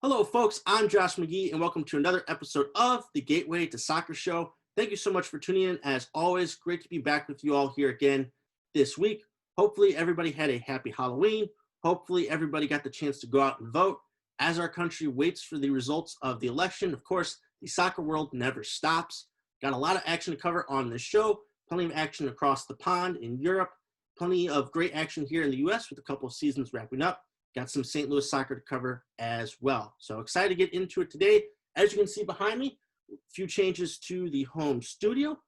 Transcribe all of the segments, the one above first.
Hello, folks. I'm Josh McGee, and welcome to another episode of the Gateway to Soccer Show. Thank you so much for tuning in. As always, great to be back with you all here again this week. Hopefully, everybody had a happy Halloween. Hopefully, everybody got the chance to go out and vote. As our country waits for the results of the election, of course, the soccer world never stops. Got a lot of action to cover on this show. Plenty of action across the pond in Europe. Plenty of great action here in the U.S. with a couple of seasons wrapping up. Got some St. Louis soccer to cover as well. So excited to get into it today. As you can see behind me, a few changes to the home studio.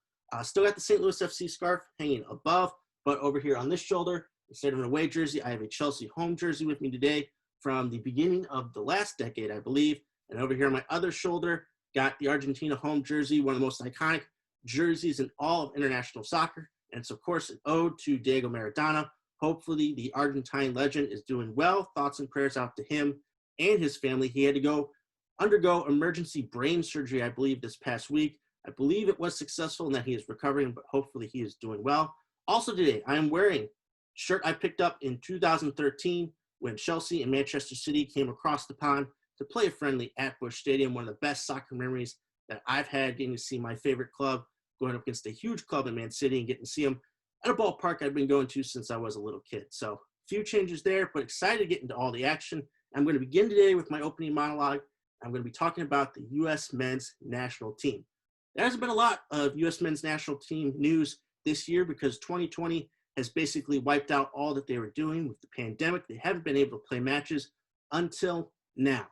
Still got the St. Louis FC scarf hanging above, but over here on this shoulder, instead of an away jersey, I have a Chelsea home jersey with me today from the beginning of the last decade, I believe. And over here on my other shoulder, got the Argentina home jersey, one of the most iconic jerseys in all of international soccer. And it's, of course, an ode to Diego Maradona. Hopefully, the Argentine legend is doing well. Thoughts and prayers out to him and his family. He had to undergo emergency brain surgery, I believe, this past week. I believe it was successful and that he is recovering, but hopefully he is doing well. Also today, I am wearing a shirt I picked up in 2013 when Chelsea and Manchester City came across the pond to play a friendly at Busch Stadium. One of the best soccer memories that I've had, getting to see my favorite club going up against a huge club in Man City and getting to see them at a ballpark I've been going to since I was a little kid. So a few changes there, but excited to get into all the action. I'm going to begin today with my opening monologue. I'm going to be talking about the U.S. men's national team. There hasn't been a lot of U.S. men's national team news this year because 2020 has basically wiped out all that they were doing with the pandemic. They haven't been able to play matches until now.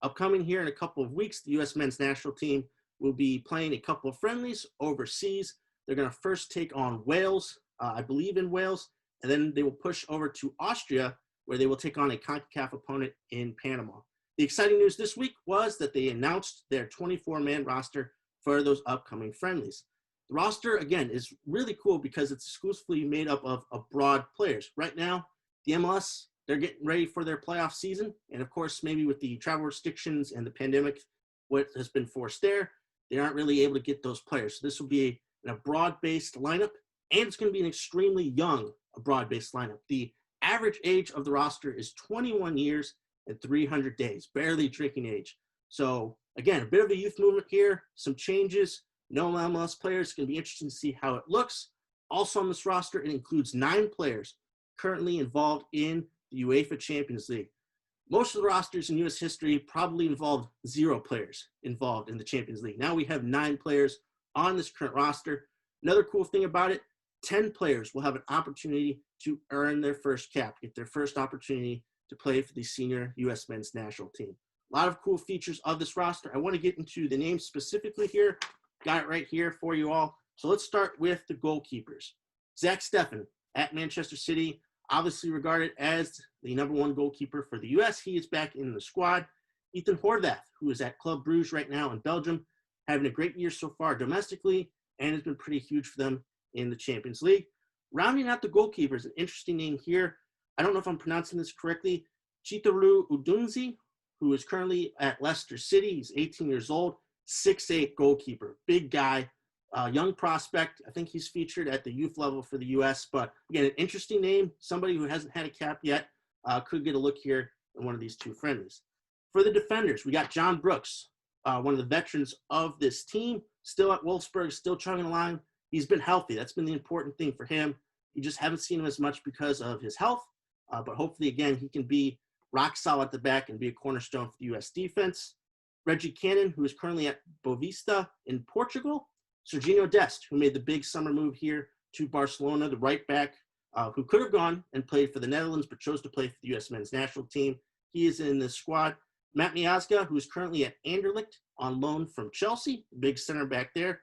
Upcoming here in a couple of weeks, the U.S. men's national team will be playing a couple of friendlies overseas. They're going to first take on Wales, I believe in Wales, and then they will push over to Austria, where they will take on a CONCACAF opponent in Panama. The exciting news this week was that they announced their 24-man roster for those upcoming friendlies. The roster, again, is really cool because it's exclusively made up of abroad players. Right now, the MLS, they're getting ready for their playoff season, and of course, maybe with the travel restrictions and the pandemic, what has been forced there, they aren't really able to get those players. So this will be an abroad-based lineup, and it's going to be an extremely young abroad-based lineup. The average age of the roster is 21 years and 300 days, barely drinking age. So, again, a bit of a youth movement here, some changes, no MLS players. It's going to be interesting to see how it looks. Also on this roster, it includes 9 players currently involved in the UEFA Champions League. Most of the rosters in U.S. history probably involved 0 players involved in the Champions League. Now we have 9 players on this current roster. Another cool thing about it, 10 players will have an opportunity to earn their first cap, get their first opportunity to play for the senior U.S. men's national team. A lot of cool features of this roster. I want to get into the names specifically here. Got it right here for you all. So let's start with the goalkeepers. Zach Steffen at Manchester City, obviously regarded as the #1 goalkeeper for the U.S. He is back in the squad. Ethan Horvath, who is at Club Bruges right now in Belgium, having a great year so far domestically, and has been pretty huge for them in the Champions League. Rounding out the goalkeepers, an interesting name here. I don't know if I'm pronouncing this correctly. Chitaru Udunzi, who is currently at Leicester City. He's 18 years old, 6'8" goalkeeper, big guy, young prospect. I think he's featured at the youth level for the U.S., but again, an interesting name. Somebody who hasn't had a cap yet could get a look here in one of these 2 friendlies. For the defenders, we got John Brooks, one of the veterans of this team, still at Wolfsburg, still chugging along. He's been healthy. That's been the important thing for him. You just haven't seen him as much because of his health, but hopefully, again, he can be rock solid at the back and be a cornerstone for the U.S. defense. Reggie Cannon, who is currently at Boavista in Portugal. Serginho Dest, who made the big summer move here to Barcelona, the right back, who could have gone and played for the Netherlands, but chose to play for the U.S. men's national team. He is in this squad. Matt Miazga, who is currently at Anderlecht on loan from Chelsea, big center back there.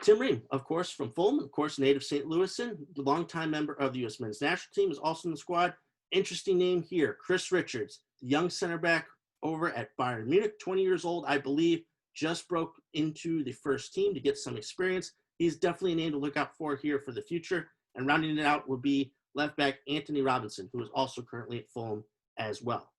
Tim Ream, of course, from Fulham, of course, native St. Louisan, the longtime member of the U.S. men's national team, is also in the squad. Interesting name here, Chris Richards, the young center back over at Bayern Munich, 20 years old, I believe, just broke into the first team to get some experience. He's definitely a name to look out for here for the future. And rounding it out would be left back Anthony Robinson, who is also currently at Fulham as well.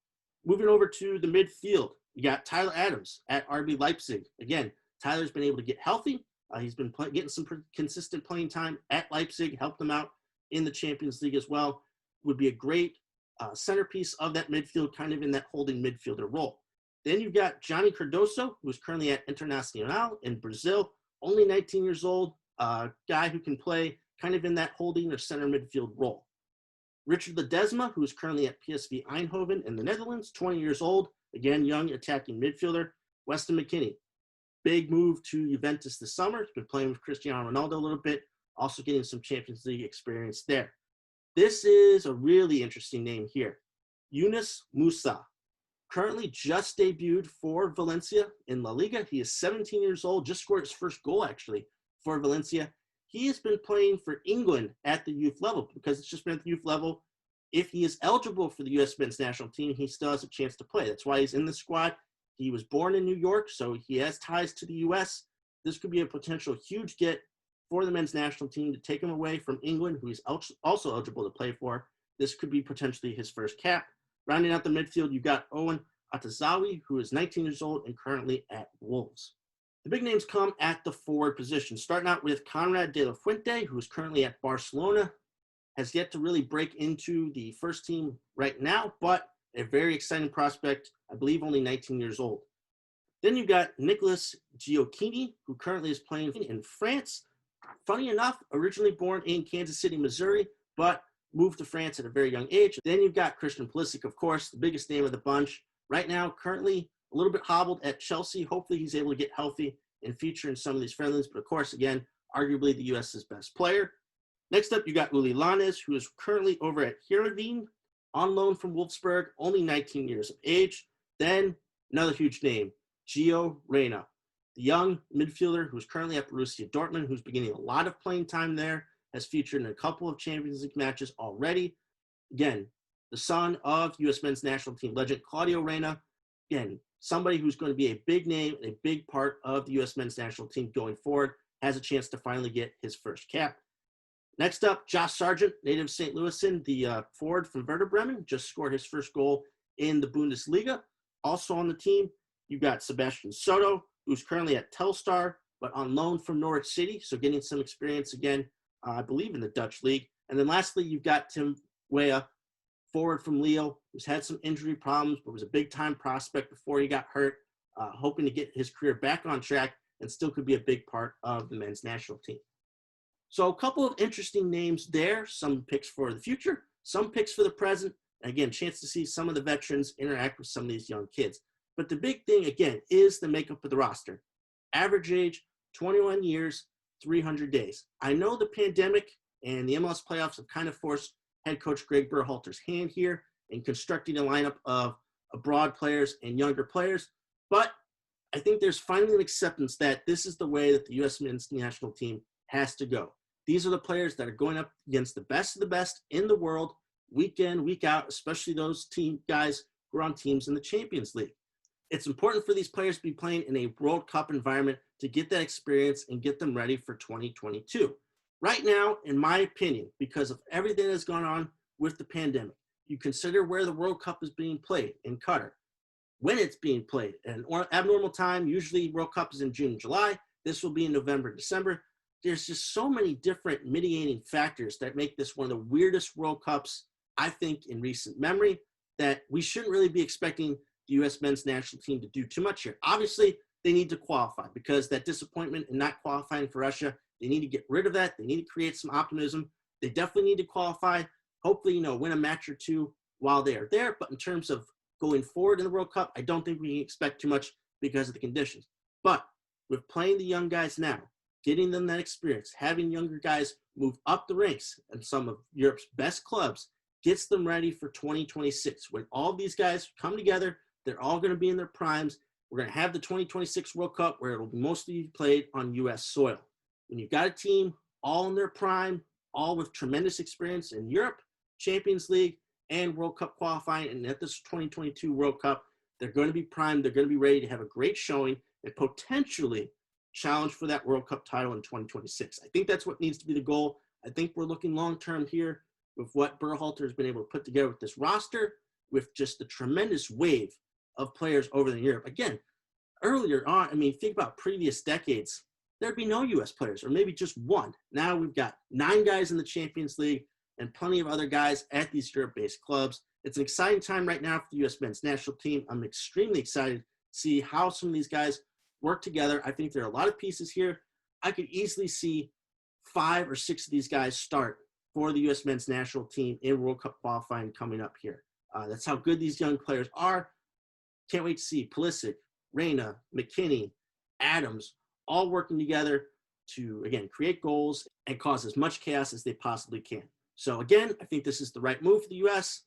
Moving over to the midfield, you got Tyler Adams at RB Leipzig. Again, Tyler's been able to get healthy. He's been getting some consistent playing time at Leipzig, helped them out in the Champions League as well. Would be a great centerpiece of that midfield, kind of in that holding midfielder role. Then you've got Johnny Cardoso, who's currently at Internacional in Brazil, only 19 years old, guy who can play kind of in that holding or center midfield role. Richard Ledesma, who's currently at PSV Eindhoven in the Netherlands, 20 years old, again, young attacking midfielder. Weston McKennie, big move to Juventus this summer. He's been playing with Cristiano Ronaldo a little bit, also getting some Champions League experience there. This is a really interesting name here. Yunus Musa, currently just debuted for Valencia in La Liga. He is 17 years old, just scored his first goal, actually, for Valencia. He has been playing for England at the youth level because it's just been at the youth level. If he is eligible for the U.S. men's national team, he still has a chance to play. That's why he's in the squad. He was born in New York, so he has ties to the U.S. This could be a potential huge get for the men's national team to take him away from England, who he's also eligible to play for. This could be potentially his first cap. Rounding out the midfield, you've got Owen Atazawi, who is 19 years old and currently at Wolves. The big names come at the forward position, starting out with Conrad de la Fuente, who is currently at Barcelona, has yet to really break into the first team right now, but a very exciting prospect, I believe only 19 years old. Then you've got Nicolas Gioacchini, who currently is playing in France. Funny enough, originally born in Kansas City, Missouri, but moved to France at a very young age. Then you've got Christian Pulisic, of course, the biggest name of the bunch. Right now, currently a little bit hobbled at Chelsea. Hopefully he's able to get healthy and feature in some of these friendlies. But of course, again, arguably the U.S.'s best player. Next up, you got Uli Lanes, who is currently over at Heerenveen, on loan from Wolfsburg, only 19 years of age. Then another huge name, Gio Reyna, the young midfielder who's currently at Borussia Dortmund, who's beginning a lot of playing time there, has featured in a couple of Champions League matches already. Again, the son of U.S. men's national team legend Claudio Reyna. Again, somebody who's going to be a big name, a big part of the U.S. men's national team going forward, has a chance to finally get his first cap. Next up, Josh Sargent, native St. Louisan, the forward from Werder Bremen, just scored his first goal in the Bundesliga. Also on the team, you've got Sebastian Soto, who's currently at Telstar, but on loan from Norwich City, so getting some experience again, I believe, in the Dutch league. And then lastly, you've got Tim Weah, forward from Lille, who's had some injury problems, but was a big-time prospect before he got hurt, hoping to get his career back on track and still could be a big part of the men's national team. So a couple of interesting names there, some picks for the future, some picks for the present, and again, chance to see some of the veterans interact with some of these young kids. But the big thing, again, is the makeup of the roster. Average age, 21 years, 300 days. I know the pandemic and the MLS playoffs have kind of forced head coach Greg Berhalter's hand here in constructing a lineup of abroad players and younger players, but I think there's finally an acceptance that this is the way that the U.S. men's national team has to go. These are the players that are going up against the best of the best in the world, week in, week out, especially those team guys who are on teams in the Champions League. It's important for these players to be playing in a World Cup environment to get that experience and get them ready for 2022. Right now, in my opinion, because of everything that's gone on with the pandemic, you consider where the World Cup is being played in Qatar, when it's being played. An abnormal time, usually World Cup is in June, July. This will be in November, December. There's just so many different mitigating factors that make this one of the weirdest World Cups, I think, in recent memory, that we shouldn't really be expecting the U.S. men's national team to do too much here. Obviously, they need to qualify because that disappointment in not qualifying for Russia, they need to get rid of that. They need to create some optimism. They definitely need to qualify, hopefully, win a match or two while they are there. But in terms of going forward in the World Cup, I don't think we can expect too much because of the conditions. But with playing the young guys now, getting them that experience, having younger guys move up the ranks in some of Europe's best clubs, gets them ready for 2026. When all these guys come together, they're all going to be in their primes. We're going to have the 2026 World Cup where it'll mostly be played on U.S. soil. When you've got a team all in their prime, all with tremendous experience in Europe, Champions League, and World Cup qualifying, and at this 2022 World Cup, they're going to be primed. They're going to be ready to have a great showing and potentially challenge for that World Cup title in 2026. I think that's what needs to be the goal. I think we're looking long-term here with what Berhalter has been able to put together with this roster, with just the tremendous wave of players over in Europe. Again, earlier on, think about previous decades, there'd be no U.S. players, or maybe just one. Now we've got 9 guys in the Champions League, and plenty of other guys at these Europe-based clubs. It's an exciting time right now for the U.S. men's national team. I'm extremely excited to see how some of these guys work together. I think there are a lot of pieces here. I could easily see 5 or 6 of these guys start for the U.S. men's national team in World Cup qualifying coming up here. That's how good these young players are. Can't wait to see Pulisic, Reyna, McKinney, Adams, all working together to, again, create goals and cause as much chaos as they possibly can. So, again, I think this is the right move for the U.S.,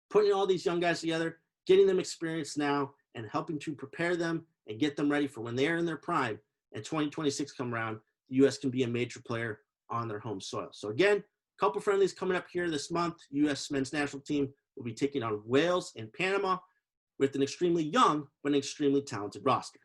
putting all these young guys together, getting them experience now, and helping to prepare them and get them ready for when they're in their prime and 2026 come around, the U.S. can be a major player on their home soil. So, again, a couple friendlies coming up here this month. U.S. men's national team will be taking on Wales and Panama with an extremely young but an extremely talented roster.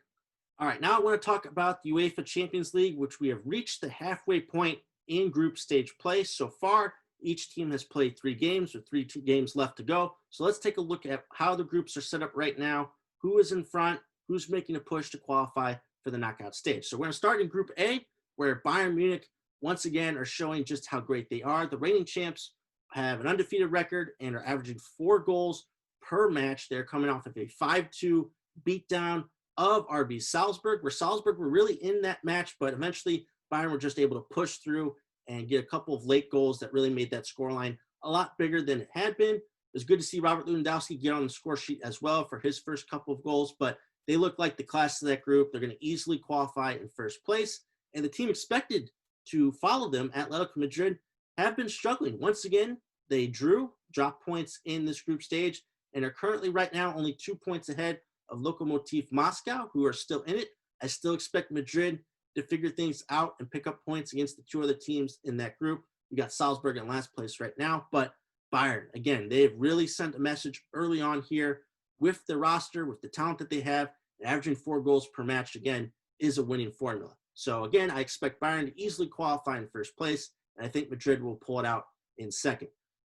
All right, now I want to talk about the UEFA Champions League, which we have reached the halfway point in group stage play. So far, each team has played 3 games with 3 games left to go. So let's take a look at how the groups are set up right now, who is in front, who's making a push to qualify for the knockout stage. So we're going to start in Group A, where Bayern Munich, once again, are showing just how great they are. The reigning champs have an undefeated record and are averaging 4 goals per match. They're coming off of a 5-2 beatdown of RB Salzburg, where Salzburg were really in that match, but eventually Bayern were just able to push through and get a couple of late goals that really made that scoreline a lot bigger than it had been. It was good to see Robert Lewandowski get on the score sheet as well for his first couple of goals, but they look like the class of that group. They're going to easily qualify in first place, and the team expected to follow them, Atletico Madrid, have been struggling. Once again, they dropped points in this group stage, and are currently right now only 2 points ahead of Lokomotiv Moscow, who are still in it. I still expect Madrid to figure things out and pick up points against the 2 other teams in that group. We got Salzburg in last place right now, but Bayern, again, they've really sent a message early on here with the roster, with the talent that they have, and averaging 4 goals per match, again, is a winning formula. So again, I expect Bayern to easily qualify in first place, and I think Madrid will pull it out in second.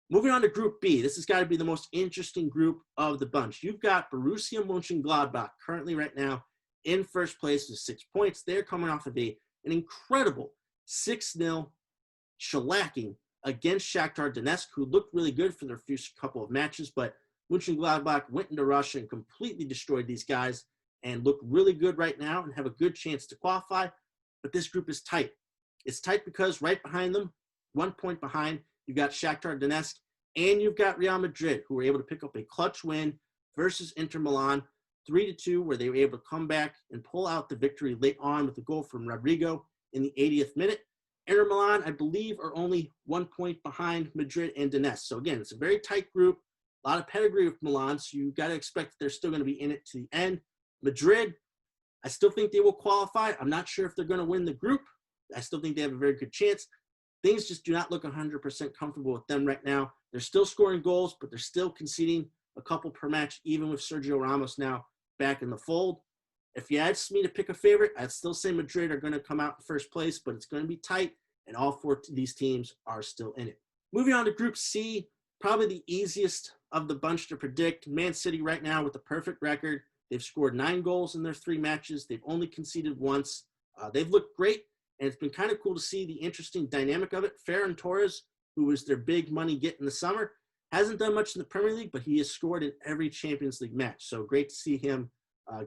Moving on to Group B, this has got to be the most interesting group of the bunch. You've got Borussia Mönchengladbach currently right now in first place with 6 points. They're coming off of an incredible 6-0 shellacking against Shakhtar Donetsk, who looked really good for their first couple of matches, but Mönchengladbach went into Russia and completely destroyed these guys and look really good right now and have a good chance to qualify. But this group is tight. It's tight because right behind them, 1 point behind, you've got Shakhtar Donetsk, and you've got Real Madrid, who were able to pick up a clutch win versus Inter Milan, 3-2, where they were able to come back and pull out the victory late on with a goal from Rodrigo in the 80th minute. Inter Milan, I believe, are only 1 point behind Madrid and Donetsk. So again, it's a very tight group, a lot of pedigree with Milan, so you've got to expect that they're still going to be in it to the end. Madrid, I still think they will qualify. I'm not sure if they're going to win the group. I still think they have a very good chance. Things just do not look 100% comfortable with them right now. They're still scoring goals, but they're still conceding a couple per match, even with Sergio Ramos now back in the fold. If you asked me to pick a favorite, I'd still say Madrid are going to come out in first place, but it's going to be tight, and all 4 of these teams are still in it. Moving on to Group C, probably the easiest of the bunch to predict. Man City right now with a perfect record. They've scored 9 goals in their 3 matches. They've only conceded once. They've looked great. And it's been kind of cool to see the interesting dynamic of it. Ferran Torres, who was their big money get in the summer, hasn't done much in the Premier League, but he has scored in every Champions League match. So great to see him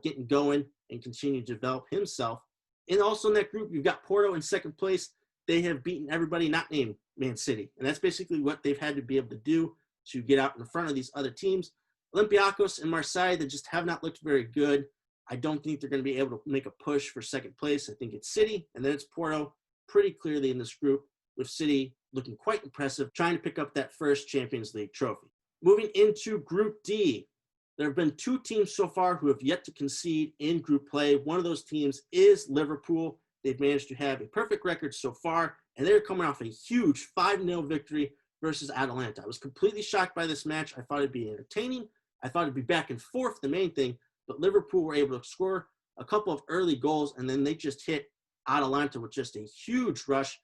getting going and continue to develop himself. And also in that group, you've got Porto in second place. They have beaten everybody not named Man City. And that's basically what they've had to be able to do to get out in front of these other teams. Olympiacos and Marseille, they just have not looked very good. I don't think they're going to be able to make a push for second place. I think it's City, and then it's Porto pretty clearly in this group, with City looking quite impressive, trying to pick up that first Champions League trophy. Moving into Group D, there have been 2 teams so far who have yet to concede in group play. One of those teams is Liverpool. They've managed to have a perfect record so far, and they're coming off a huge 5-0 victory versus Atalanta. I was completely shocked by this match. I thought it'd be entertaining. I thought it'd be back and forth, the main thing. But Liverpool were able to score a couple of early goals, and then they just hit Atalanta with just a huge rush.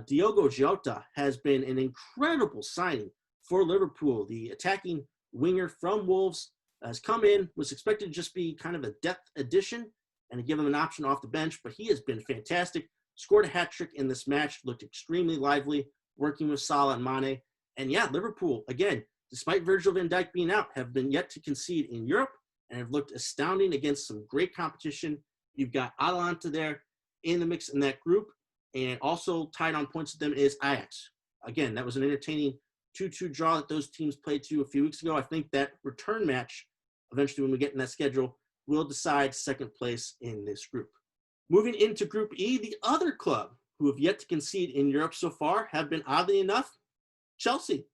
Diogo Jota has been an incredible signing for Liverpool. The attacking winger from Wolves has come in, was expected to just be kind of a depth addition and to give him an option off the bench, but he has been fantastic. Scored a hat trick in this match, looked extremely lively, working with Salah and Mane, And yeah, Liverpool, again, despite Virgil van Dijk being out, have been yet to concede in Europe and have looked astounding against some great competition. You've got Atalanta there in the mix in that group, and also tied on points with them is Ajax. Again, that was an entertaining 2-2 draw that those teams played to a few weeks ago. I think that return match, eventually when we get in that schedule, will decide second place in this group. Moving into Group E, the other club who have yet to concede in Europe so far have been, oddly enough, Chelsea.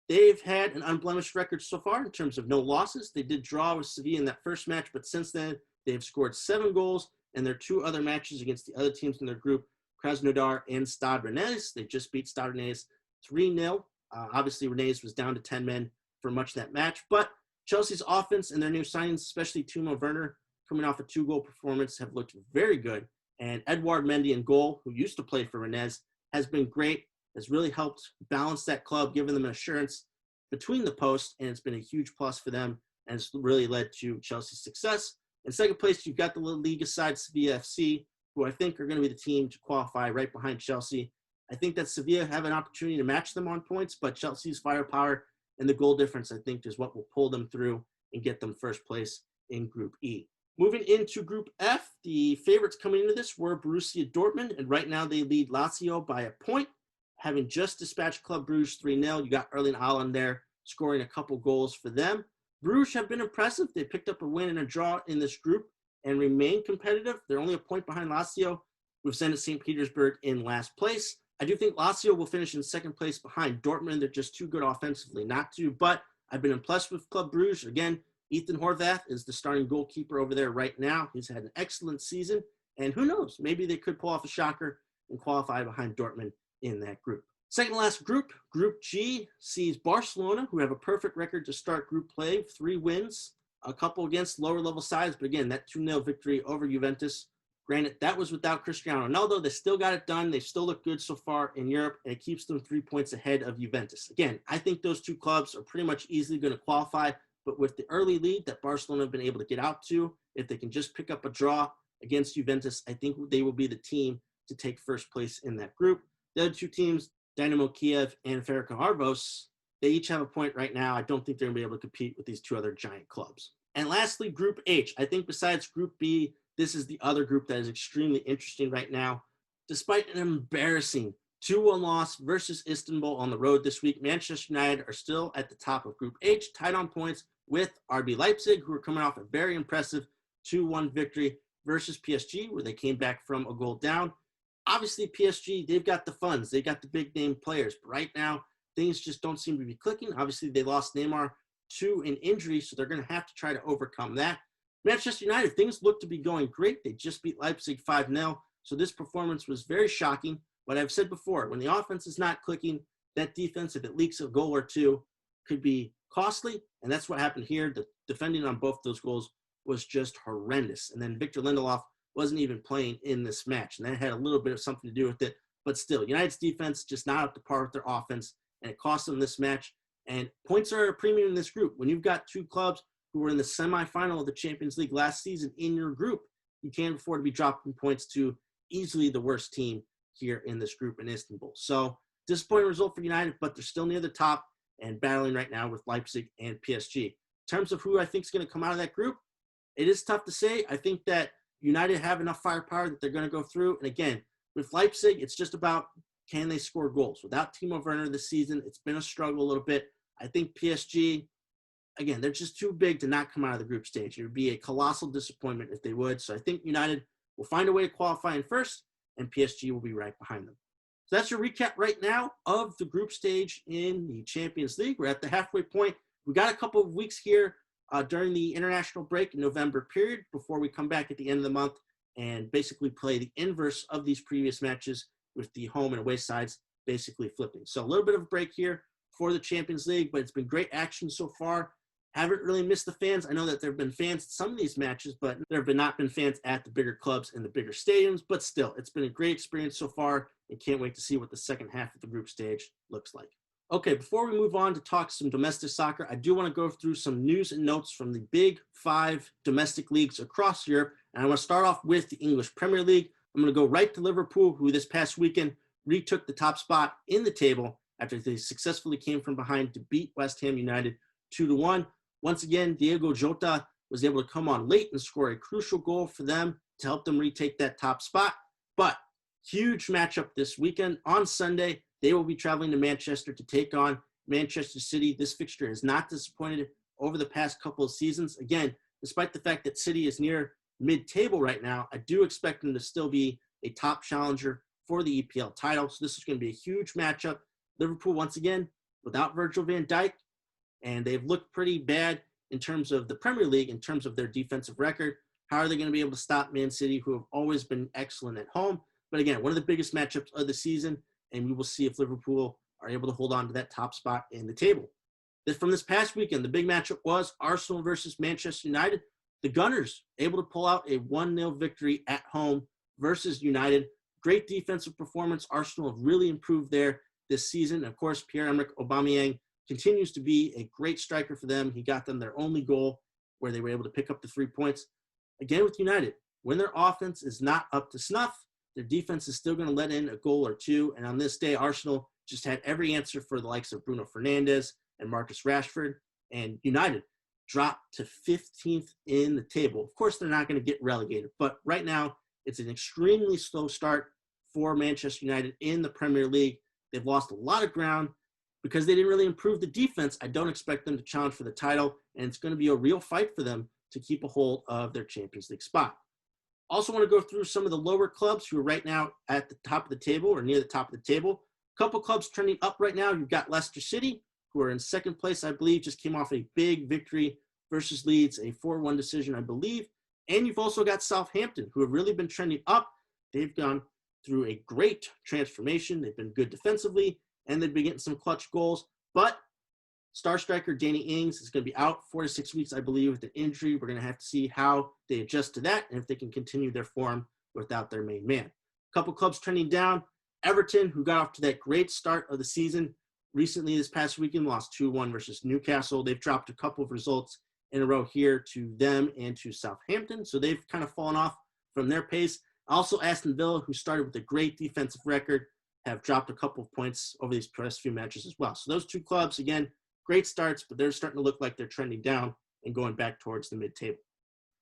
They've had an unblemished record so far in terms of no losses. They did draw with Sevilla in that first match, but since then, they've scored 7 goals, and their 2 other matches against the other teams in their group, Krasnodar and Stade Rennais. They just beat Stade Rennais 3-0. Obviously, Rennais was down to 10 men for much of that match, but Chelsea's offense and their new signings, especially Timo Werner, coming off a 2-goal performance, have looked very good. And Edouard Mendy in goal, who used to play for Rennes, has been great, has really helped balance that club, giving them an assurance between the posts, and it's been a huge plus for them, and it's really led to Chelsea's success. In second place, you've got the La Liga side, Sevilla FC, who I think are going to be the team to qualify right behind Chelsea. I think that Sevilla have an opportunity to match them on points, but Chelsea's firepower and the goal difference, I think, is what will pull them through and get them first place in Group E. Moving into Group F, the favorites coming into this were Borussia Dortmund, and right now they lead Lazio by a point, having just dispatched Club Brugge 3-0. You got Erling Haaland there scoring a couple goals for them. Bruges have been impressive. They picked up a win and a draw in this group and remain competitive. They're only a point behind Lazio, with Zenit St. Petersburg in last place. I do think Lazio will finish in second place behind Dortmund. They're just too good offensively not to, but I've been impressed with Club Brugge. Again, Ethan Horvath is the starting goalkeeper over there right now. He's had an excellent season, and who knows, maybe they could pull off a shocker and qualify behind Dortmund in that group. Second to last group, Group G, sees Barcelona, who have a perfect record to start group play, 3 wins, a couple against lower-level sides, but again, that 2-0 victory over Juventus. Granted, that was without Cristiano Ronaldo. They still got it done. They still look good so far in Europe, and it keeps them 3 points ahead of Juventus. Again, I think those 2 clubs are pretty much easily going to qualify, but with the early lead that Barcelona have been able to get out to, if they can just pick up a draw against Juventus, I think they will be the team to take first place in that group. The other 2 teams, Dynamo Kiev and Ferencváros, they each have a point right now. I don't think they're going to be able to compete with these 2 other giant clubs. And lastly, Group H. I think besides Group B, this is the other group that is extremely interesting right now. Despite an embarrassing 2-1 loss versus Istanbul on the road this week, Manchester United are still at the top of Group H, tied on points with RB Leipzig, who are coming off a very impressive 2-1 victory versus PSG, where they came back from a goal down. Obviously, PSG, they've got the funds. They got the big-name players. But right now, things just don't seem to be clicking. Obviously, they lost Neymar to an injury, so they're going to have to try to overcome that. Manchester United, things look to be going great. They just beat Leipzig 5-0, so this performance was very shocking. But I've said before, when the offense is not clicking, that defense, if it leaks a goal or 2, could be costly, and that's what happened here. The defending on both those goals was just horrendous. And then Victor Lindelof wasn't even playing in this match, and that had a little bit of something to do with it. But still, United's defense just not up to par with their offense, and it cost them this match. And points are a premium in this group. When you've got 2 clubs who were in the semifinal of the Champions League last season in your group, you can't afford to be dropping points to easily the worst team here in this group in Istanbul. So disappointing result for United, but they're still near the top and battling right now with Leipzig and PSG. In terms of who I think is going to come out of that group, it is tough to say. I think that United have enough firepower that they're going to go through. And again, with Leipzig, it's just about, can they score goals? Without Timo Werner this season, it's been a struggle a little bit. I think PSG, again, they're just too big to not come out of the group stage. It would be a colossal disappointment if they would. So I think United will find a way to qualify in first, and PSG will be right behind them. So that's your recap right now of the group stage in the Champions League. We're at the halfway point. We got a couple of weeks here during the international break in November period before we come back at the end of the month and basically play the inverse of these previous matches with the home and away sides basically flipping. So a little bit of a break here for the Champions League, but it's been great action so far. Haven't really missed the fans. I know that there have been fans at some of these matches, but there have not been fans at the bigger clubs and the bigger stadiums. But still, it's been a great experience so far, and can't wait to see what the second half of the group stage looks like. Okay, before we move on to talk some domestic soccer, I do want to go through some news and notes from the big 5 domestic leagues across Europe. And I want to start off with the English Premier League. I'm going to go right to Liverpool, who this past weekend retook the top spot in the table after they successfully came from behind to beat West Ham United 2-1. Once again, Diego Jota was able to come on late and score a crucial goal for them to help them retake that top spot. But huge matchup this weekend. On Sunday, they will be traveling to Manchester to take on Manchester City. This fixture has not disappointed over the past couple of seasons. Again, despite the fact that City is near mid-table right now, I do expect them to still be a top challenger for the EPL title. So this is going to be a huge matchup. Liverpool, once again, without Virgil van Dijk, and they've looked pretty bad in terms of the Premier League, in terms of their defensive record. How are they going to be able to stop Man City, who have always been excellent at home? But again, one of the biggest matchups of the season, and we will see if Liverpool are able to hold on to that top spot in the table. From this past weekend, the big matchup was Arsenal versus Manchester United. The Gunners able to pull out a 1-0 victory at home versus United. Great defensive performance. Arsenal have really improved there this season. Of course, Pierre-Emerick Aubameyang continues to be a great striker for them. He got them their only goal where they were able to pick up the 3 points. Again with United, when their offense is not up to snuff, their defense is still going to let in a goal or two. And on this day, Arsenal just had every answer for the likes of Bruno Fernandes and Marcus Rashford. And United dropped to 15th in the table. Of course, they're not going to get relegated. But right now, it's an extremely slow start for Manchester United in the Premier League. They've lost a lot of ground because they didn't really improve the defense. I don't expect them to challenge for the title, and it's going to be a real fight for them to keep a hold of their Champions League spot. Also want to go through some of the lower clubs who are right now at the top of the table or near the top of the table. A couple clubs trending up right now. You've got Leicester City, who are in second place, I believe, just came off a big victory versus Leeds, a 4-1 decision, I believe. And you've also got Southampton, who have really been trending up. They've gone through a great transformation. They've been good defensively, and they've been getting some clutch goals. But star striker Danny Ings is going to be out 4 to 6 weeks, I believe, with an injury. We're going to have to see how they adjust to that and if they can continue their form without their main man. A couple clubs trending down. Everton, who got off to that great start of the season, recently this past weekend lost 2-1 versus Newcastle. They've dropped a couple of results in a row here to them and to Southampton. So they've kind of fallen off from their pace. Also, Aston Villa, who started with a great defensive record, have dropped a couple of points over these past few matches as well. So those two clubs, again, great starts, but they're starting to look like they're trending down and going back towards the mid-table.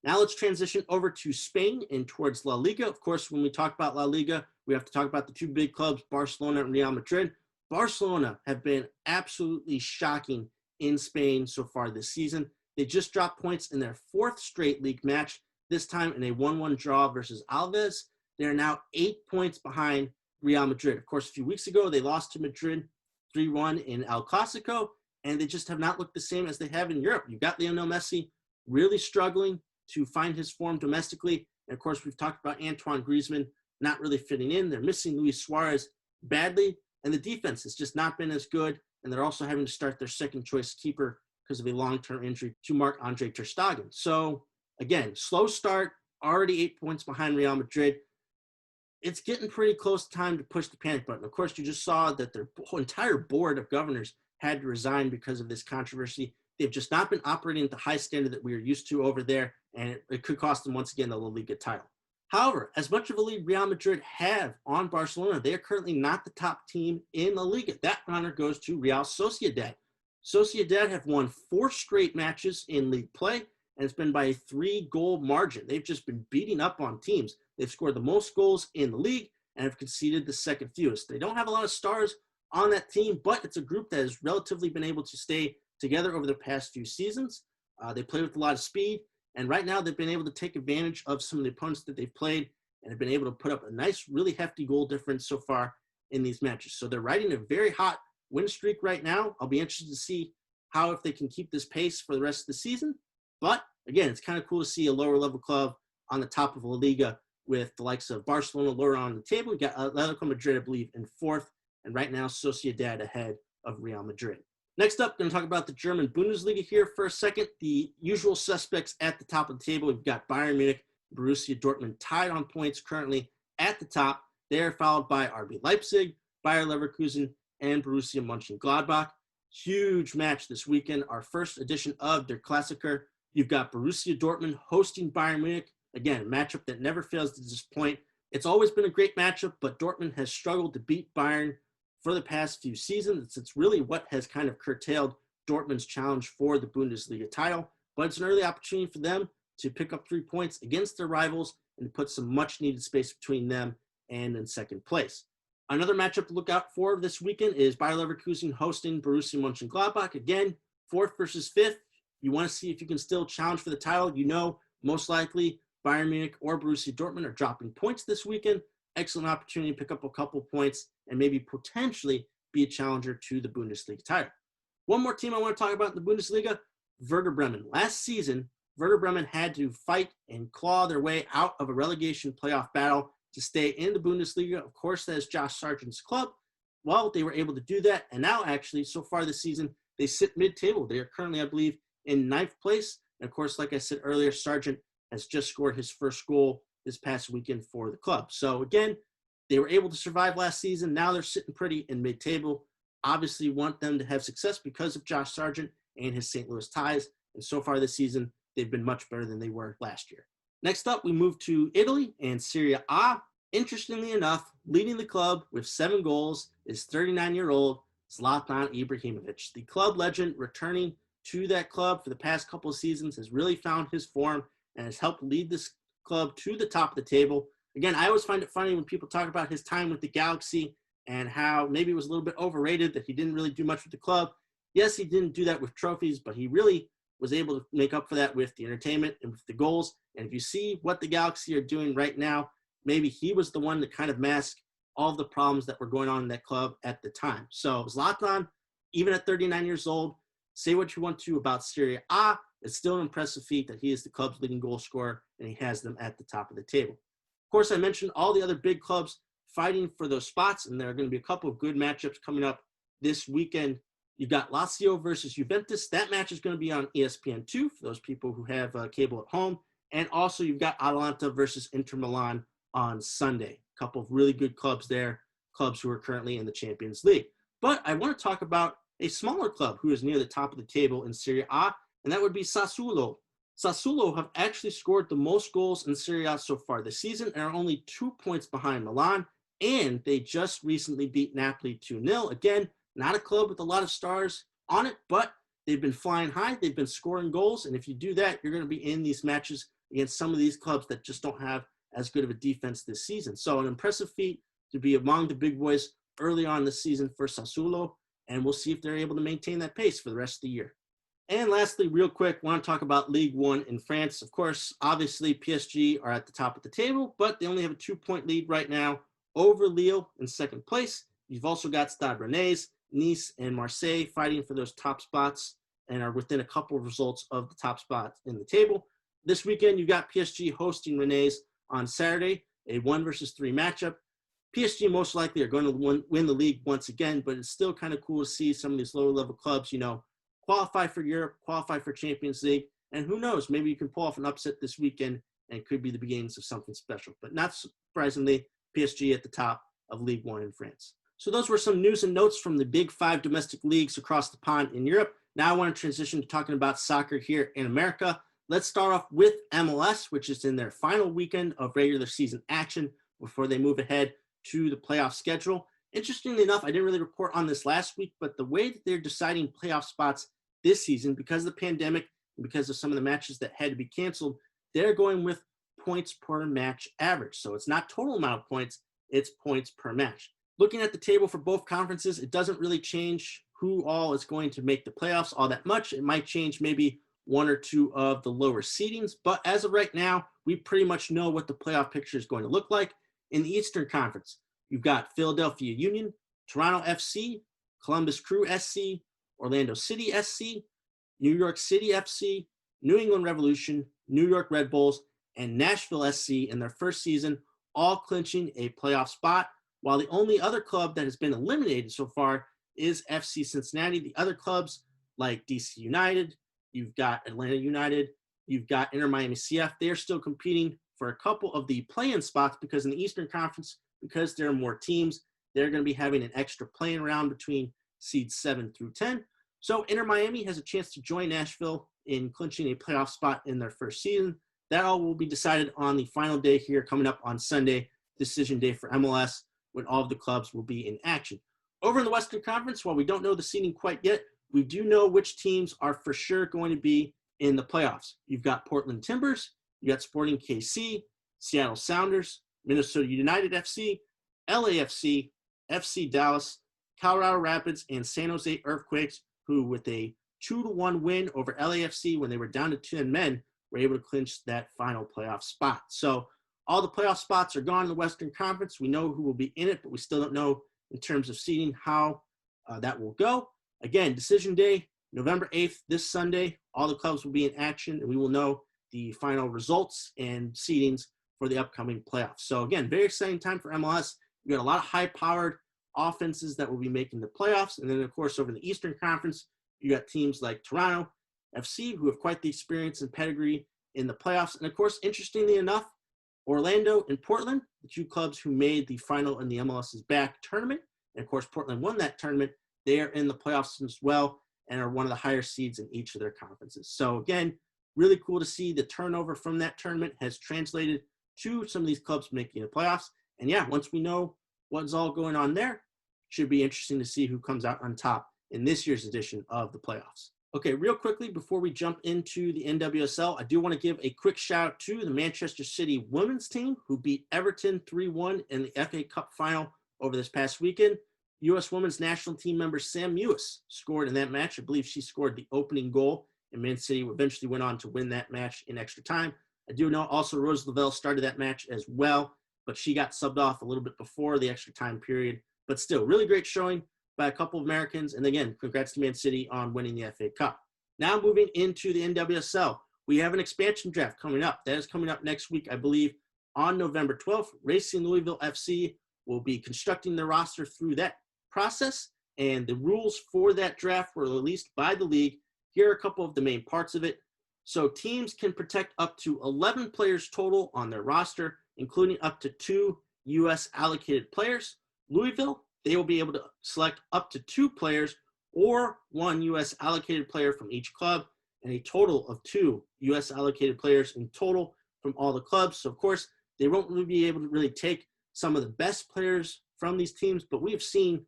Now let's transition over to Spain and towards La Liga. Of course, when we talk about La Liga, we have to talk about the two big clubs, Barcelona and Real Madrid. Barcelona have been absolutely shocking in Spain so far this season. They just dropped points in their 4th straight league match, this time in a 1-1 draw versus Alaves. They're now 8 points behind Real Madrid. Of course, a few weeks ago, they lost to Madrid 3-1 in El Clasico, and they just have not looked the same as they have in Europe. You've got Lionel Messi really struggling to find his form domestically. And of course, we've talked about Antoine Griezmann not really fitting in. They're missing Luis Suarez badly, and the defense has just not been as good. And they're also having to start their second choice keeper because of a long-term injury to Marc-Andre ter Stegen. So again, slow start, already 8 points behind Real Madrid. It's getting pretty close time to push the panic button. Of course, you just saw that their entire board of governors had to resign because of this controversy. They've just not been operating at the high standard that we are used to over there, and it could cost them once again the La Liga title. However, as much of a lead Real Madrid have on Barcelona, they are currently not the top team in La Liga. That honor goes to Real Sociedad. Sociedad have won 4 straight matches in league play, and it's been by a 3-goal margin. They've just been beating up on teams. They've scored the most goals in the league and have conceded the second fewest. They don't have a lot of stars on that team, but it's a group that has relatively been able to stay together over the past few seasons. They play with a lot of speed, and right now they've been able to take advantage of some of the opponents that they've played and have been able to put up a nice, really hefty goal difference so far in these matches. So they're riding a very hot win streak right now. I'll be interested to see if they can keep this pace for the rest of the season. But again, it's kind of cool to see a lower level club on the top of La Liga with the likes of Barcelona lower on the table. We got Atletico Madrid, I believe, in 4th, and right now Sociedad ahead of Real Madrid. Next up, going to talk about the German Bundesliga here for a second. The usual suspects at the top of the table. We've got Bayern Munich, Borussia Dortmund tied on points currently at the top. They are followed by RB Leipzig, Bayer Leverkusen, and Borussia Mönchengladbach. Huge match this weekend, our first edition of Der Klassiker. You've got Borussia Dortmund hosting Bayern Munich. Again, a matchup that never fails to disappoint. It's always been a great matchup, but Dortmund has struggled to beat Bayern for the past few seasons. It's really what has kind of curtailed Dortmund's challenge for the Bundesliga title, but it's an early opportunity for them to pick up 3 points against their rivals and to put some much needed space between them and in second place. Another matchup to look out for this weekend is Bayer Leverkusen hosting Borussia Mönchengladbach. Again, 4th versus 5th. You want to see if you can still challenge for the title. You know, most likely Bayern Munich or Borussia Dortmund are dropping points this weekend. Excellent opportunity to pick up a couple points and maybe potentially be a challenger to the Bundesliga title. One more team I want to talk about in the Bundesliga, Werder Bremen. Last season, Werder Bremen had to fight and claw their way out of a relegation playoff battle to stay in the Bundesliga. Of course, that is Josh Sargent's club. Well, they were able to do that. And now, actually, so far this season, they sit mid-table. They are currently, I believe, in 9th place. And, of course, like I said earlier, Sargent has just scored his first goal this past weekend for the club. So, again, they were able to survive last season. Now they're sitting pretty in mid-table. Obviously want them to have success because of Josh Sargent and his St. Louis ties. And so far this season, they've been much better than they were last year. Next up, we move to Italy and Serie A. Interestingly enough, leading the club with 7 goals is 39-year-old Zlatan Ibrahimovic. The club legend returning to that club for the past couple of seasons has really found his form and has helped lead this club to the top of the table. Again, I always find it funny when people talk about his time with the Galaxy and how maybe it was a little bit overrated that he didn't really do much with the club. Yes, he didn't do that with trophies, but he really was able to make up for that with the entertainment and with the goals. And if you see what the Galaxy are doing right now, maybe he was the one to kind of mask all of the problems that were going on in that club at the time. So Zlatan, even at 39 years old, say what you want to about Serie A, it's still an impressive feat that he is the club's leading goal scorer and he has them at the top of the table. Of course, I mentioned all the other big clubs fighting for those spots, and there are going to be a couple of good matchups coming up this weekend. You've got Lazio versus Juventus. That match is going to be on ESPN2 for those people who have cable at home. And also you've got Atalanta versus Inter Milan on Sunday. A couple of really good clubs there, clubs who are currently in the Champions League. But I want to talk about a smaller club who is near the top of the table in Serie A, and that would be Sassuolo. Sassuolo have actually scored the most goals in Serie A so far this season and are only 2 points behind Milan, and they just recently beat Napoli 2-0. Again, not a club with a lot of stars on it, but they've been flying high. They've been scoring goals, and if you do that, you're going to be in these matches against some of these clubs that just don't have as good of a defense this season. So an impressive feat to be among the big boys early on this season for Sassuolo, and we'll see if they're able to maintain that pace for the rest of the year. And lastly, real quick, want to talk about Ligue 1 in France. Of course, obviously, PSG are at the top of the table, but they only have a 2-point lead right now over Lille in second place. You've also got Stade Rennais, Nice, and Marseille fighting for those top spots and are within a couple of results of the top spots in the table. This weekend, you've got PSG hosting Rennais on Saturday, a 1 versus 3 matchup. PSG most likely are going to win the league once again, but it's still kind of cool to see some of these lower level clubs, qualify for Europe, qualify for Champions League, and who knows, maybe you can pull off an upset this weekend and it could be the beginnings of something special. But not surprisingly, PSG at the top of Ligue 1 in France. So those were some news and notes from the big 5 domestic leagues across the pond in Europe. Now I want to transition to talking about soccer here in America. Let's start off with MLS, which is in their final weekend of regular season action before they move ahead to the playoff schedule. Interestingly enough, I didn't really report on this last week, but the way that they're deciding playoff spots this season, because of the pandemic and because of some of the matches that had to be canceled, they're going with points per match average. So it's not total amount of points, it's points per match. Looking at the table for both conferences, it doesn't really change who all is going to make the playoffs all that much. It might change maybe 1 or 2 of the lower seedings, but as of right now, we pretty much know what the playoff picture is going to look like. In the Eastern Conference, you've got Philadelphia Union, Toronto FC, Columbus Crew SC, Orlando City SC, New York City FC, New England Revolution, New York Red Bulls, and Nashville SC in their first season, all clinching a playoff spot, while the only other club that has been eliminated so far is FC Cincinnati. The other clubs like DC United, you've got Atlanta United, you've got Inter Miami CF, they're still competing for a couple of the play-in spots because in the Eastern Conference, because there are more teams, they're going to be having an extra play-in round between seeds 7 through 10. So Inter Miami has a chance to join Nashville in clinching a playoff spot in their first season. That all will be decided on the final day here coming up on Sunday, decision day for MLS, when all of the clubs will be in action. Over in the Western Conference, while we don't know the seeding quite yet, we do know which teams are for sure going to be in the playoffs. You've got Portland Timbers, you got Sporting KC, Seattle Sounders, Minnesota United FC, LAFC, FC Dallas, Colorado Rapids, and San Jose Earthquakes, who with a 2-1 win over LAFC when they were down to 10 men, were able to clinch that final playoff spot. So all the playoff spots are gone in the Western Conference. We know who will be in it, but we still don't know in terms of seeding how that will go. Again, decision day, November 8th, this Sunday. All the clubs will be in action, and we will know the final results and seedings for the upcoming playoffs. So again, very exciting time for MLS. We got a lot of high-powered offenses that will be making the playoffs. And then, of course, over in the Eastern Conference, you got teams like Toronto FC, who have quite the experience and pedigree in the playoffs. And, of course, interestingly enough, Orlando and Portland, the two clubs who made the final in the MLS's Back tournament. And, of course, Portland won that tournament. They are in the playoffs as well and are one of the higher seeds in each of their conferences. So, again, really cool to see the turnover from that tournament has translated to some of these clubs making the playoffs. And, yeah, once we know what's all going on there, it should be interesting to see who comes out on top in this year's edition of the playoffs. Okay, real quickly, before we jump into the NWSL, I do want to give a quick shout out to the Manchester City women's team who beat Everton 3-1 in the FA Cup final over this past weekend. U.S. women's national team member Sam Mewis scored in that match. I believe she scored the opening goal, and Man City eventually went on to win that match in extra time. I do know also Rose Lavelle started that match as well, but she got subbed off a little bit before the extra time period. But still, really great showing by a couple of Americans. And again, congrats to Man City on winning the FA Cup. Now moving into the NWSL, we have an expansion draft coming up. That is coming up next week, I believe, on November 12th. Racing Louisville FC will be constructing their roster through that process, and the rules for that draft were released by the league. Here are a couple of the main parts of it. So teams can protect up to 11 players total on their roster, including up to 2 U.S. allocated players. Louisville, they will be able to select up to 2 players or 1 U.S. allocated player from each club, and a total of 2 U.S. allocated players in total from all the clubs. So, of course, they won't really be able to really take some of the best players from these teams, but we have seen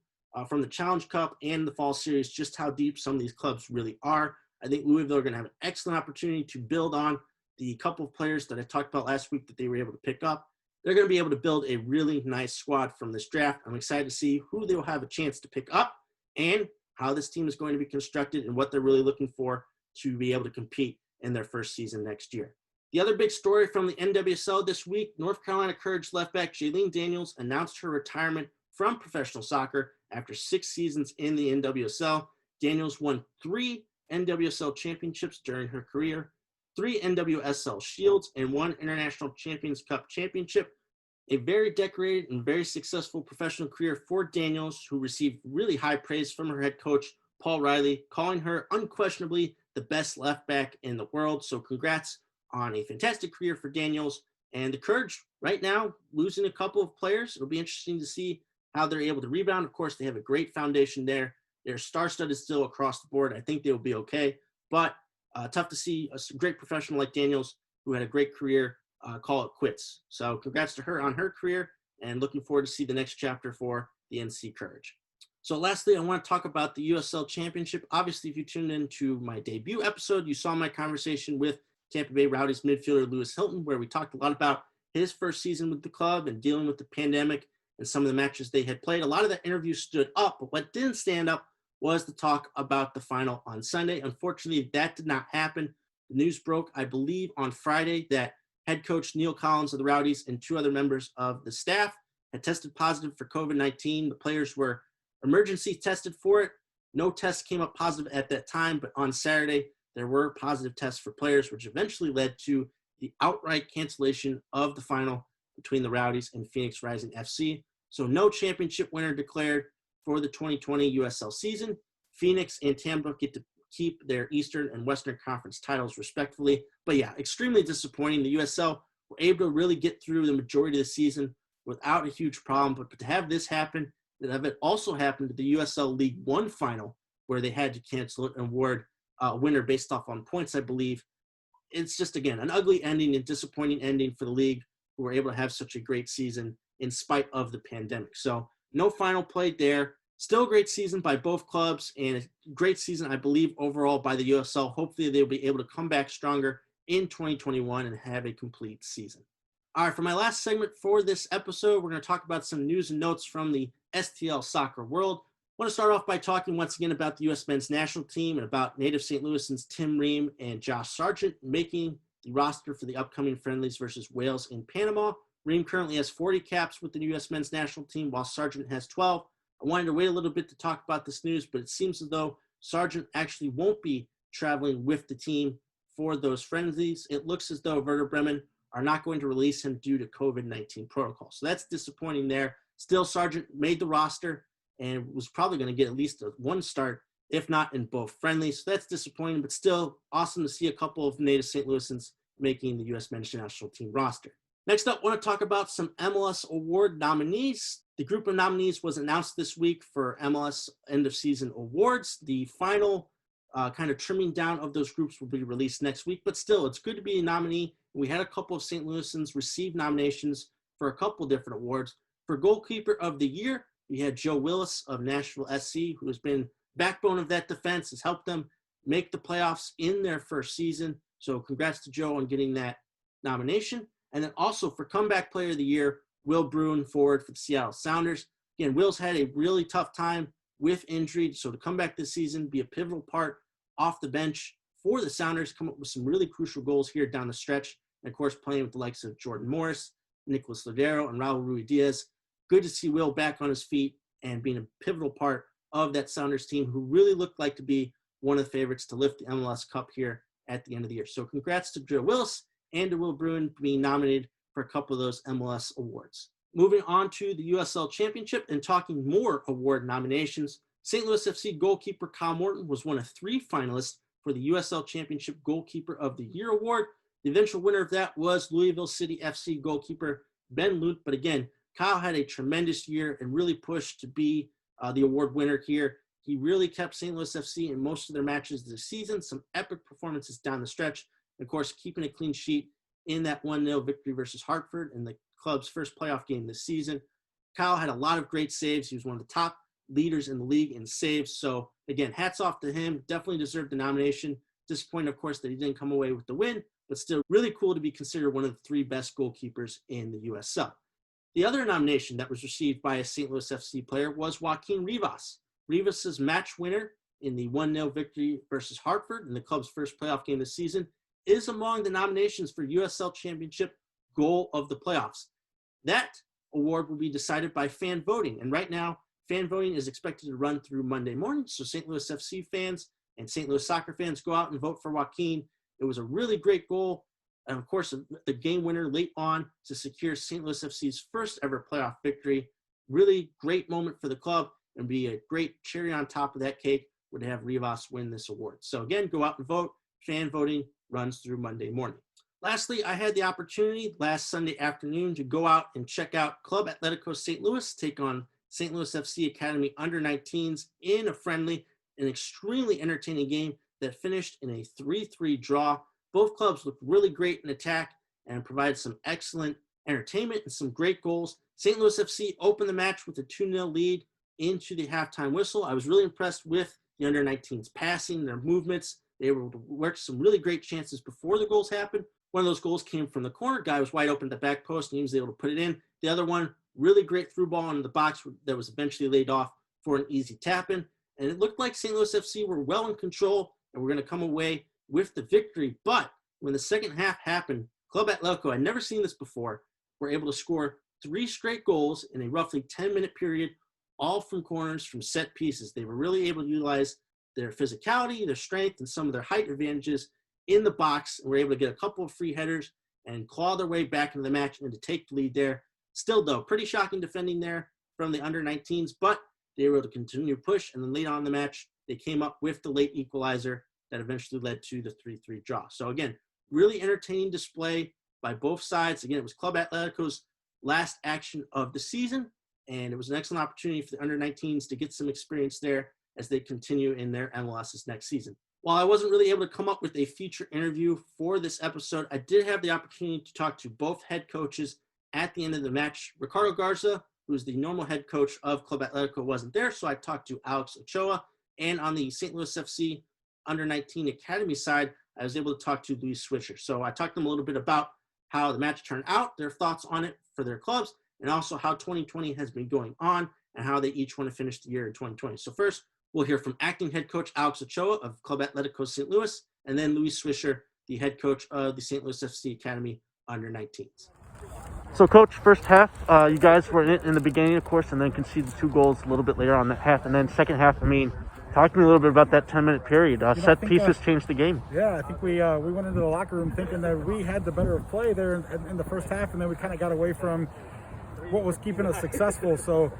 from the Challenge Cup and the Fall Series just how deep some of these clubs really are. I think Louisville are going to have an excellent opportunity to build on the couple of players that I talked about last week that they were able to pick up. They're going to be able to build a really nice squad from this draft. I'm excited to see who they will have a chance to pick up and how this team is going to be constructed and what they're really looking for to be able to compete in their first season next year. The other big story from the NWSL this week, North Carolina Courage left back Jaylene Daniels announced her retirement from professional soccer after 6 seasons in the NWSL. Daniels won 3 NWSL championships during her career, 3 NWSL Shields, and 1 International Champions Cup championship. A very decorated and very successful professional career for Daniels, who received really high praise from her head coach, Paul Riley, calling her unquestionably the best left back in the world. So congrats on a fantastic career for Daniels. And the Courage right now, losing a couple of players. It'll be interesting to see how they're able to rebound. Of course, they have a great foundation there. They're star-studded still across the board. I think they'll be okay. But tough to see a great professional like Daniels, who had a great career, call it quits. So congrats to her on her career, and looking forward to see the next chapter for the NC Courage. So lastly, I want to talk about the USL Championship. Obviously, if you tuned into my debut episode, you saw my conversation with Tampa Bay Rowdies midfielder Lewis Hilton, where we talked a lot about his first season with the club and dealing with the pandemic and some of the matches they had played. A lot of that interview stood up, but what didn't stand up was the talk about the final on Sunday. Unfortunately, that did not happen. The news broke, I believe, on Friday that head coach Neil Collins of the Rowdies and 2 other members of the staff had tested positive for COVID-19. The players were emergency tested for it. No tests came up positive at that time, but on Saturday, there were positive tests for players, which eventually led to the outright cancellation of the final between the Rowdies and Phoenix Rising FC. So no championship winner declared for the 2020 USL season. Phoenix and Tampa get to keep their Eastern and Western Conference titles respectively. But yeah, extremely disappointing. The USL were able to really get through the majority of the season without a huge problem. But to have this happen, that have it also happened to the USL League One final, where they had to cancel it and award a winner based off on points, I believe. It's just, again, an ugly ending and disappointing ending for the league, who were able to have such a great season in spite of the pandemic. So no final played there. Still a great season by both clubs and a great season, I believe, overall by the USL. Hopefully they'll be able to come back stronger in 2021 and have a complete season. All right, for my last segment for this episode, we're going to talk about some news and notes from the STL Soccer world. I want to start off by talking once again about the U.S. men's national team and about native St. Louisans Tim Ream and Josh Sargent making the roster for the upcoming friendlies versus Wales in Panama. Ream currently has 40 caps with the U.S. men's national team, while Sargent has 12. I wanted to wait a little bit to talk about this news, but it seems as though Sargent actually won't be traveling with the team for those friendlies. It looks as though Werder Bremen are not going to release him due to COVID-19 protocol. So that's disappointing there. Still, Sargent made the roster and was probably going to get at least one start, if not in both friendlies. So that's disappointing, but still awesome to see a couple of native St. Louisans making the U.S. men's national team roster. Next up, I want to talk about some MLS award nominees. The group of nominees was announced this week for MLS end of season awards. The final kind of trimming down of those groups will be released next week, but still, it's good to be a nominee. We had a couple of St. Louisans receive nominations for a couple different awards. For goalkeeper of the year, we had Joe Willis of Nashville SC, who has been backbone of that defense, has helped them make the playoffs in their first season. So congrats to Joe on getting that nomination. And then also for comeback player of the year, Will Bruin, forward for the Seattle Sounders. Again, Will's had a really tough time with injury, so to come back this season, be a pivotal part off the bench for the Sounders, come up with some really crucial goals here down the stretch, and of course playing with the likes of Jordan Morris, Nicolas Lodeiro, and Raul Ruidiaz. Good to see Will back on his feet and being a pivotal part of that Sounders team, who really looked like to be one of the favorites to lift the MLS Cup here at the end of the year. So congrats to Joe Willis and to Will Bruin being nominated for a couple of those MLS awards. Moving on to the USL Championship and talking more award nominations, St. Louis FC goalkeeper Kyle Morton was one of 3 finalists for the USL Championship Goalkeeper of the Year award. The eventual winner of that was Louisville City FC goalkeeper Ben Lute, but again, Kyle had a tremendous year and really pushed to be the award winner here. He really kept St. Louis FC in most of their matches this season, some epic performances down the stretch, and of course, keeping a clean sheet in that 1-0 victory versus Hartford in the club's first playoff game this season. Kyle had a lot of great saves. He was one of the top leaders in the league in saves. So again, hats off to him. Definitely deserved the nomination. Disappointed, of course, that he didn't come away with the win, but still really cool to be considered one of the 3 best goalkeepers in the USL. The other nomination that was received by a St. Louis FC player was Joaquin Rivas. Rivas's match winner in the 1-0 victory versus Hartford in the club's first playoff game this season is among the nominations for USL Championship Goal of the Playoffs. That award will be decided by fan voting, and right now, fan voting is expected to run through Monday morning, so St. Louis FC fans and St. Louis soccer fans go out and vote for Joaquin. It was a really great goal, and of course, the game winner late on to secure St. Louis FC's first ever playoff victory. Really great moment for the club, and be a great cherry on top of that cake would have Rivas win this award. So again, go out and vote. Fan voting runs through Monday morning. Lastly, I had the opportunity last Sunday afternoon to go out and check out Club Atletico St. Louis take on St. Louis FC Academy under-19s in a friendly, an extremely entertaining game that finished in a 3-3 draw. Both clubs looked really great in attack and provided some excellent entertainment and some great goals. St. Louis FC opened the match with a 2-0 lead into the halftime whistle. I was really impressed with the under-19s passing, their movements. They were able to work some really great chances before the goals happened. One of those goals came from the corner. Guy was wide open at the back post, and he was able to put it in. The other one, really great through ball into the box that was eventually laid off for an easy tap-in. And it looked like St. Louis FC were well in control and were going to come away with the victory. But when the second half happened, Club Atletico, I'd never seen this before, were able to score 3 straight goals in a roughly 10-minute period, all from corners, from set pieces. They were really able to utilize their physicality, their strength, and some of their height advantages in the box, and were able to get a couple of free headers and claw their way back into the match and to take the lead there. Still, though, pretty shocking defending there from the under-19s, but they were able to continue to push, and then late on in the match, they came up with the late equalizer that eventually led to the 3-3 draw. So again, really entertaining display by both sides. Again, it was Club Atletico's last action of the season, and it was an excellent opportunity for the under-19s to get some experience there as they continue in their MLS's next season. While I wasn't really able to come up with a feature interview for this episode, I did have the opportunity to talk to both head coaches at the end of the match. Ricardo Garza who's the normal head coach of Club Atletico, wasn't there. So I talked to Alex Ochoa. And on the St. Louis FC Under-19 Academy side, I was able to talk to Luis Swisher. So I talked to them a little bit about how the match turned out, their thoughts on it for their clubs, and also how 2020 has been going on and how they each want to finish the year in 2020. So first, we'll hear from acting head coach Alex Ochoa of Club Atletico St. Louis, and then Luis Swisher, the head coach of the St. Louis FC Academy Under-19s. So, Coach, first half, you guys were in it in the beginning, of course, and then conceded 2 goals a little bit later on that half. And then second half, talk to me a little bit about that 10-minute period. Set pieces changed the game. Yeah, I think we went into the locker room thinking that we had the better play there in the first half, and then we kind of got away from what was keeping us successful. So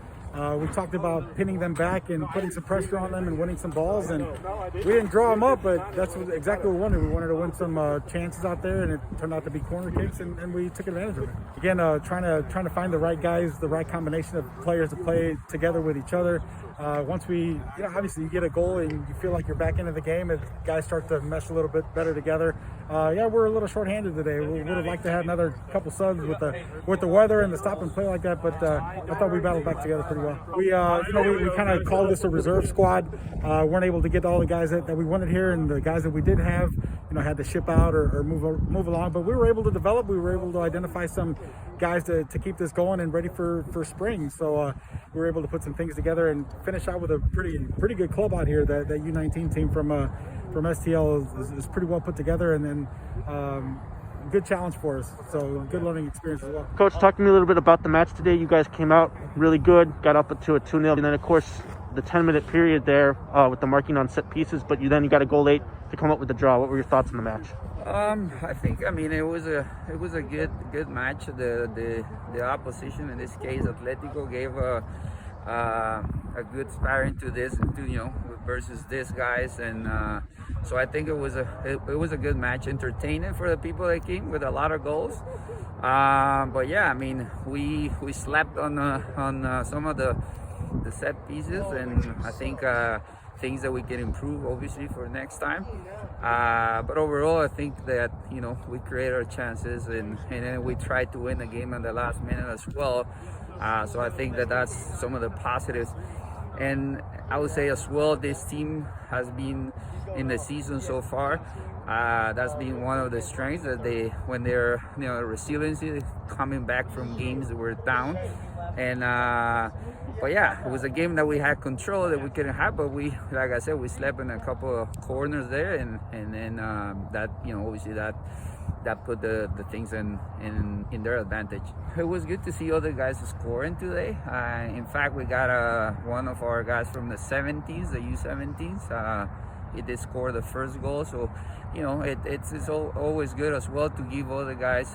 we talked about pinning them back and putting some pressure on them and winning some balls, and we didn't draw them up, but that's exactly what we wanted. We wanted to win some chances out there, and it turned out to be corner kicks, and we took advantage of it. Again, trying to find the right guys, the right combination of players to play together with each other. Once we, obviously you get a goal and you feel like you're back into the game, and guys start to mesh a little bit better together. We're a little short-handed today. We would have liked to have another couple subs with the weather and the stop and play like that, but I thought we battled back together pretty well. We kind of called this a reserve squad. Weren't able to get all the guys that we wanted here, and the guys that we did have, had to ship out or move along. But we were able to develop. We were able to identify some guys to keep this going and ready for spring. So we were able to put some things together and finish out with a pretty good club out here. That U19 team from STL is pretty well put together, and then good challenge for us. So good learning experience as well. Coach, talk to me a little bit about the match today. You guys came out really good, got up to a 2-0, and then of course the 10-minute period there with the marking on set pieces, but you got a goal late to come up with the draw. What were your thoughts on the match? I think it was a good match. The opposition, in this case Atletico, gave a good sparring to versus these guys, and so I think it was a good match, entertaining for the people that came, with a lot of goals. But yeah, we slept on some of the set pieces, and I think things that we can improve obviously for next time. But overall, I think that we create our chances, and then we tried to win the game in the last minute as well. So I think that's some of the positives. And I would say as well, this team has been in the season so far. That's been one of the strengths, that when they're resiliency, coming back from games that were down. And but yeah, it was a game that we had control, that we couldn't have, but we, like I said, we slept in a couple of corners there, and then that obviously that put the things in their advantage. It was good to see other guys scoring today. In fact, we got one of our guys from the 70s, the U17s. He did score the first goal, so it's always good as well to give other guys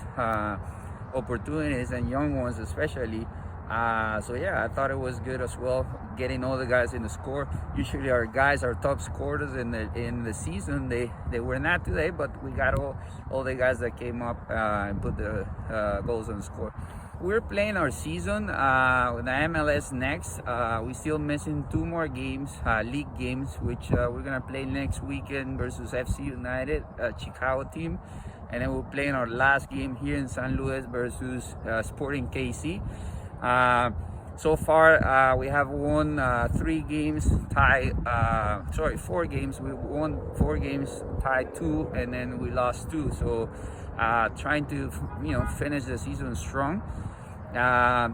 opportunities, and young ones especially. So yeah, I thought it was good as well, getting all the guys in the score. Usually our guys are top scorers in the season. They were not today, but we got all the guys that came up and put the goals on the score. We're playing our season with the MLS next. We're still missing 2 more games, league games, which we're gonna play next weekend versus FC United, a Chicago team, and then we're playing our last game here in San Luis versus Sporting KC. So far, we have won 3 games, 4 games. We won 4 games, tied 2, and then we lost 2. So trying to finish the season strong.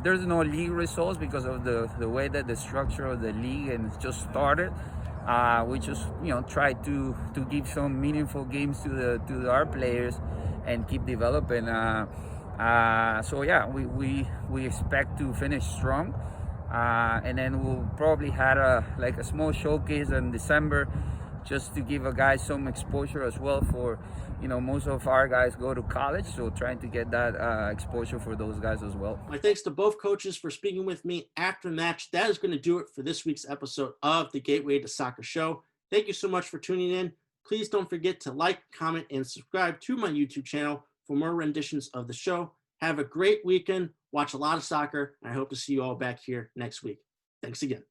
There's no league results because of the way that the structure of the league and just started. We just try to give some meaningful games to our players and keep developing. So yeah, we expect to finish strong, and then we'll probably have a small showcase in December, just to give a guy some exposure as well. For most of our guys go to college, so trying to get that exposure for those guys as well. My thanks to both coaches for speaking with me after the match. That is going to do it for this week's episode of the Gateway to Soccer show. Thank you so much for tuning in. Please don't forget to like, comment, and subscribe to my YouTube channel for more renditions of the show. Have a great weekend. Watch a lot of soccer. And I hope to see you all back here next week. Thanks again.